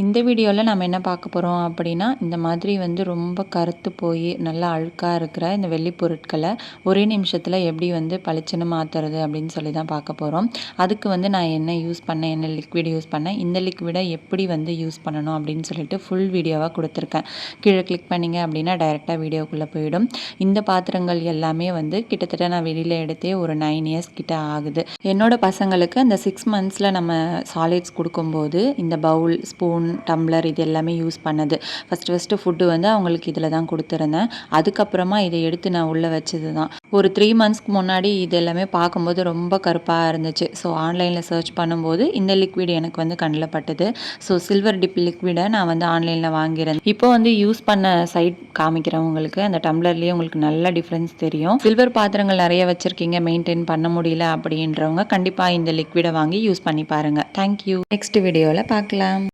இந்த வீடியோவில் நம்ம என்ன பார்க்க போகிறோம் அப்படின்னா, இந்த மாதிரி வந்து ரொம்ப கருத்து போய் நல்லா அழுக்காக இருக்கிற இந்த வெள்ளி பொருட்களை ஒரே நிமிஷத்தில் எப்படி வந்து பளிச்சுன்னு மாற்றுறது அப்படின்னு சொல்லி தான் பார்க்க போகிறோம். அதுக்கு வந்து நான் என்ன யூஸ் பண்ணேன், என்ன லிக்விட் யூஸ் பண்ணேன், இந்த லிக்விடை எப்படி வந்து யூஸ் பண்ணணும் அப்படின்னு சொல்லிட்டு ஃபுல் வீடியோவாக கொடுத்துருக்கேன். கீழே கிளிக் பண்ணிங்க அப்படின்னா டைரெக்டாக வீடியோக்குள்ளே போயிடும். இந்த பாத்திரங்கள் எல்லாமே வந்து கிட்டத்தட்ட நான் வெளியில் எடுத்தே ஒரு 9 இயர்ஸ் கிட்ட ஆகுது. என்னோட பசங்களுக்கு அந்த 6 மந்த்ஸில் நம்ம சாலிட்ஸ் கொடுக்கும்போது இந்த பவுல், ஸ்பூன், டம்ளர் இது எல்லாமே யூஸ் பண்ணது. ஃபஸ்ட்டு ஃபுட்டு வந்து அவங்களுக்கு இதில் தான் கொடுத்துருந்தேன். அதுக்கப்புறமா இதை எடுத்து நான் உள்ளே வச்சது தான். ஒரு 3 மந்த்ஸ்க்கு முன்னாடி இது எல்லாமே பார்க்கும்போது ரொம்ப கருப்பாக இருந்துச்சு. ஸோ ஆன்லைனில் சர்ச் பண்ணும்போது இந்த லிக்விட் எனக்கு வந்து கண்ணில் பட்டுது. ஸோ சில்வர் டிப் லிக்விடை நான் வந்து ஆன்லைனில் வாங்கியிருந்தேன். இப்போ வந்து யூஸ் பண்ண சைட் காமிக்கிறவங்களுக்கு அந்த டம்ளர்லேயே உங்களுக்கு நல்ல டிஃப்ரென்ஸ் தெரியும். சில்வர் பாத்திரங்கள் நிறைய வச்சுருக்கீங்க, மெயின்டைன் பண்ண முடியல அப்படின்றவங்க கண்டிப்பாக இந்த லிக்விடை வாங்கி யூஸ் பண்ணி பாருங்கள். தேங்க்யூ. நெக்ஸ்ட் வீடியோவில் பார்க்கலாம்.